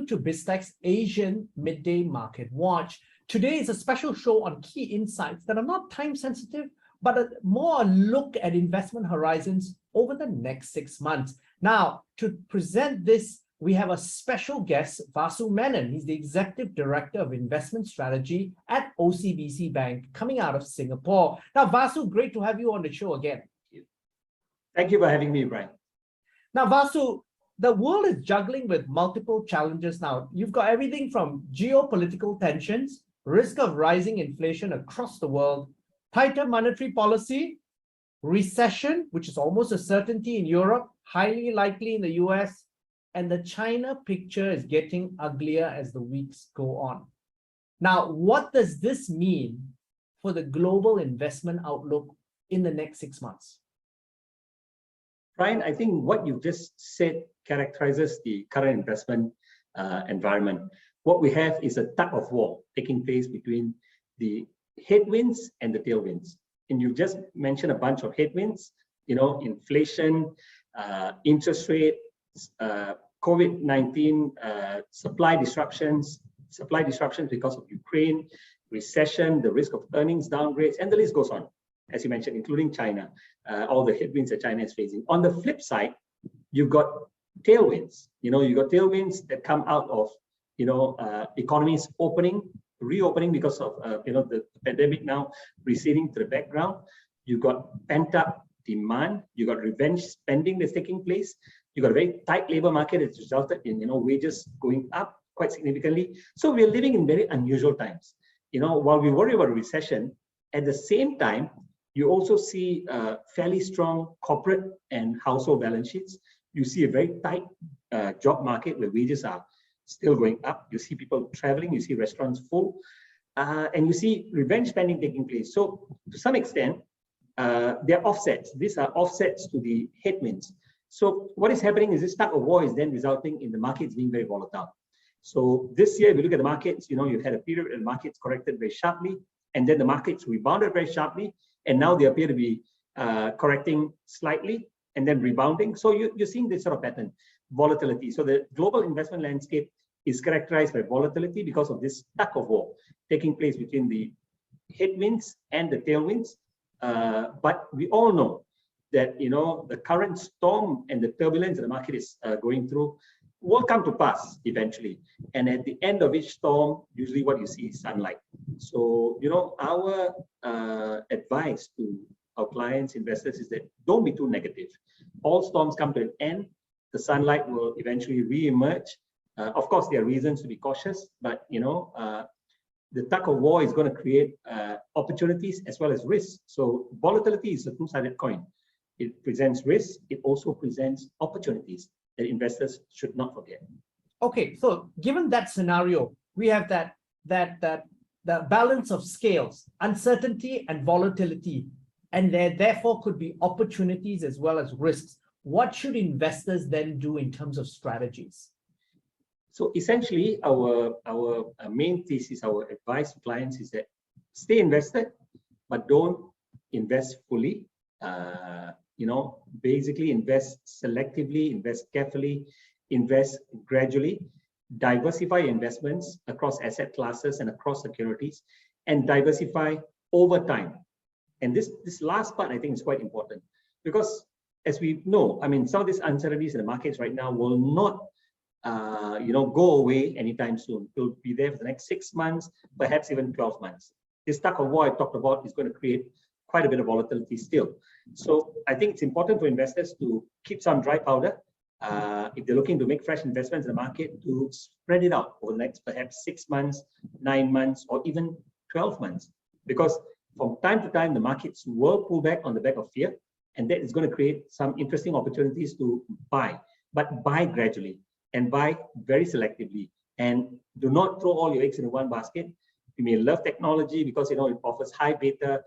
welcome to BizTech's Asian Midday Market Watch. Today is a special show on key insights that are not time sensitive, but more a look at investment horizons over the next 6 months. Now, to present this, we have a special guest, Vasu Menon. He's the Executive Director of Investment Strategy at OCBC Bank, coming out of Singapore. Now, Vasu, great to have you on the show again. Thank you for having me, Brian. Now, Vasu, the world is juggling with multiple challenges now. You've got everything from geopolitical tensions, risk of rising inflation across the world, tighter monetary policy, recession, which is almost a certainty in Europe, highly likely in the US, and the China picture is getting uglier as the weeks go on. Now, what does this mean for the global investment outlook in the next 6 months? Brian, I think what you just said characterizes the current investment environment. What we have is a tug of war taking place between the headwinds and the tailwinds. And you just mentioned a bunch of headwinds, inflation, interest rate, COVID-19, supply disruptions because of Ukraine, recession, the risk of earnings downgrades, and the list goes on, as you mentioned, including China, all the headwinds that China is facing. On the flip side, you've got tailwinds. You've got tailwinds that come out of, economies reopening because of, the pandemic now receding to the background. You've got pent-up demand. You've got revenge spending that's taking place. You've got a very tight labor market that's resulted in, wages going up quite significantly. So we're living in very unusual times. While we worry about a recession, at the same time, you also see fairly strong corporate and household balance sheets. You see a very tight job market where wages are still going up. You see people traveling, you see restaurants full, and you see revenge spending taking place. So to some extent, they're offsets. These are offsets to the headwinds. So what is happening is this tug of war is then resulting in the markets being very volatile. So this year, if you look at the markets, you've had a period where the markets corrected very sharply, and then the markets rebounded very sharply, and now they appear to be correcting slightly and then rebounding. So you're seeing this sort of pattern, volatility. So the global investment landscape is characterized by volatility because of this tug of war taking place between the headwinds and the tailwinds. But we all know that the current storm and the turbulence that the market is going through will come to pass eventually. And at the end of each storm, usually what you see is sunlight. So, our advice to our clients, investors, is that don't be too negative. All storms come to an end. The sunlight will eventually re-emerge. Of course, there are reasons to be cautious, but the tug of war is going to create opportunities as well as risks. So volatility is a two-sided coin. It presents risks. It also presents opportunities that investors should not forget. Okay, so given that scenario, we have the balance of scales, uncertainty and volatility, and there therefore could be opportunities as well as risks. What should investors then do in terms of strategies? So essentially, our main thesis, our advice to clients is that stay invested, but don't invest fully. Basically invest selectively, invest carefully, invest gradually, diversify investments across asset classes and across securities, and diversify over time. And this last part, I think, is quite important because, as we know, some of these uncertainties in the markets right now will not go away anytime soon. It will be there for the next 6 months, perhaps even 12 months. This tug of war I talked about is going to create quite a bit of volatility still. So I think it's important for investors to keep some dry powder. If they're looking to make fresh investments in the market, to spread it out over the next perhaps 6 months, 9 months, or even 12 months. Because from time to time, the markets will pull back on the back of fear, and that is going to create some interesting opportunities to buy. But buy gradually and buy very selectively. And do not throw all your eggs in one basket. You may love technology because it offers high beta,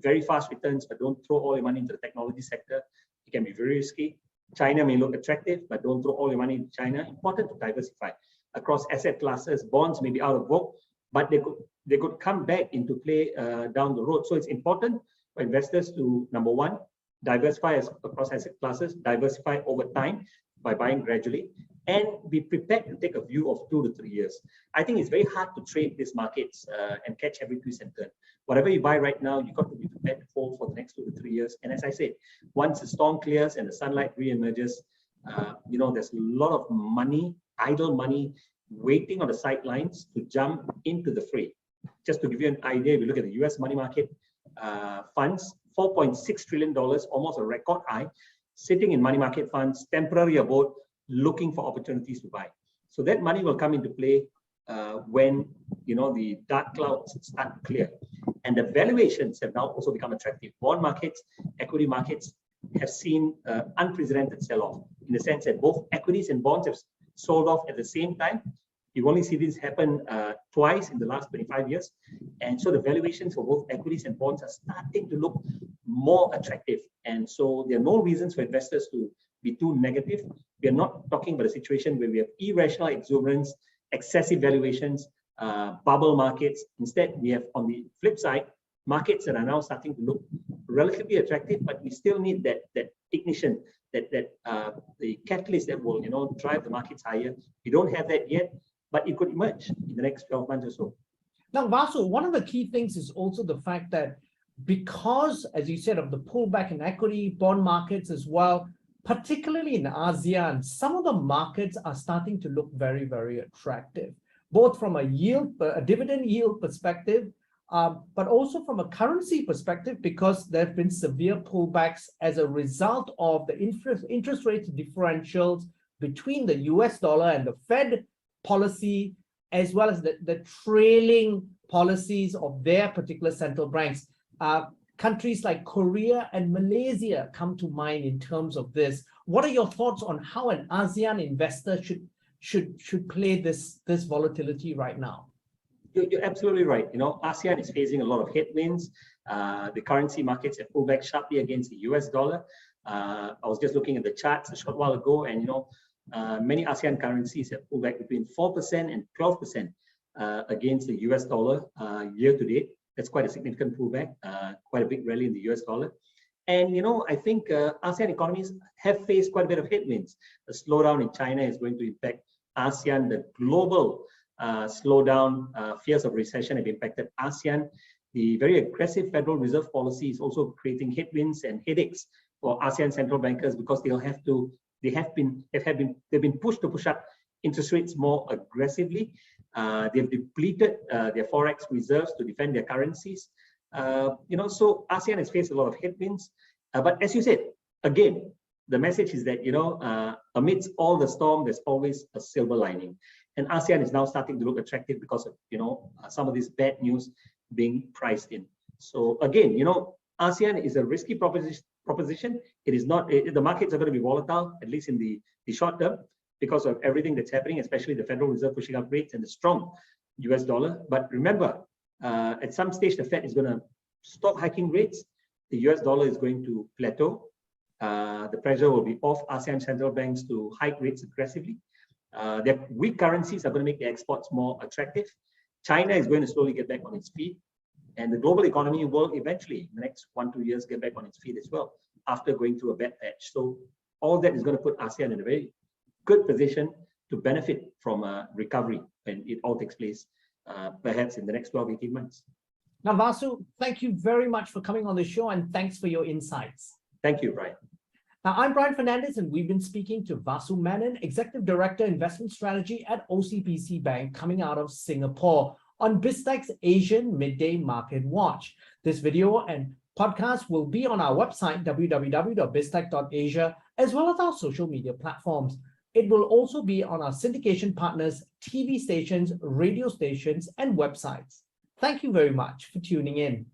very fast returns, but don't throw all your money into the technology sector. It can be very risky. China may look attractive, but don't throw all your money into China. Important to diversify across asset classes. Bonds may be out of vogue, but they could come back into play down the road. So it's important for investors to, number one, diversify across asset classes, diversify over time, by buying gradually and be prepared to take a view of 2 to 3 years. I think it's very hard to trade these markets and catch every twist and turn. Whatever you buy right now, you've got to be prepared to hold for the next 2 to 3 years. And as I said, once the storm clears and the sunlight re-emerges, there's a lot of money, idle money, waiting on the sidelines to jump into the fray. Just to give you an idea, if you look at the US money market funds, $4.6 trillion, almost a record high, sitting in money market funds, temporary abode, looking for opportunities to buy. So that money will come into play when the dark clouds start to clear. And the valuations have now also become attractive. Bond markets, equity markets have seen unprecedented sell-off in the sense that both equities and bonds have sold off at the same time. You've only seen this happen twice in the last 25 years. And so the valuations for both equities and bonds are starting to look more attractive. And so there are no reasons for investors to be too negative. We are not talking about a situation where we have irrational exuberance, excessive valuations, bubble markets. Instead, we have on the flip side, markets that are now starting to look relatively attractive, but we still need that ignition, the catalyst that will drive the markets higher. We don't have that yet, but it could emerge in the next 12 months or so. Now, Vasu, one of the key things is also the fact that because, as you said, of the pullback in equity, bond markets as well, particularly in ASEAN, some of the markets are starting to look very, very attractive, both from a dividend yield perspective, but also from a currency perspective, because there have been severe pullbacks as a result of the interest rate differentials between the US dollar and the Fed policy, as well as the trailing policies of their particular central banks. Countries like Korea and Malaysia come to mind in terms of this. What are your thoughts on how an ASEAN investor should play this volatility right now? You're absolutely right. ASEAN is facing a lot of headwinds. The currency markets have pulled back sharply against the US dollar. I was just looking at the charts a short while ago, and many ASEAN currencies have pulled back between 4% and 12% against the US dollar year to date. That's quite a significant pullback, quite a big rally in the US dollar. And, I think ASEAN economies have faced quite a bit of headwinds. The slowdown in China is going to impact ASEAN. The global slowdown, fears of recession have impacted ASEAN. The very aggressive Federal Reserve policy is also creating headwinds and headaches for ASEAN central bankers because they've been pushed to push up interest rates more aggressively. They've depleted their forex reserves to defend their currencies. So ASEAN has faced a lot of headwinds. But as you said, again, the message is that, amidst all the storm, there's always a silver lining. And ASEAN is now starting to look attractive because of, some of this bad news being priced in. So again, ASEAN is a risky proposition. It is not, the markets are going to be volatile, at least in the short term, because of everything that's happening, especially the Federal Reserve pushing up rates and the strong US dollar. But remember, at some stage, the Fed is going to stop hiking rates. The US dollar is going to plateau. The pressure will be off ASEAN central banks to hike rates aggressively. Their weak currencies are going to make the exports more attractive. China is going to slowly get back on its feet. And the global economy will eventually, in the next 1-2 years, get back on its feet as well, after going through a bad patch. So all that is going to put ASEAN in a very good position to benefit from a recovery when it all takes place, perhaps in the next 12-18 months. Now, Vasu, thank you very much for coming on the show, and thanks for your insights. Thank you, Brian. Now, I'm Brian Fernandez, and we've been speaking to Vasu Menon, Executive Director, Investment Strategy at OCBC Bank, coming out of Singapore, on BizTech's Asian Midday Market Watch. This video and podcast will be on our website, www.biztech.asia, as well as our social media platforms. It will also be on our syndication partners, TV stations, radio stations, and websites. Thank you very much for tuning in.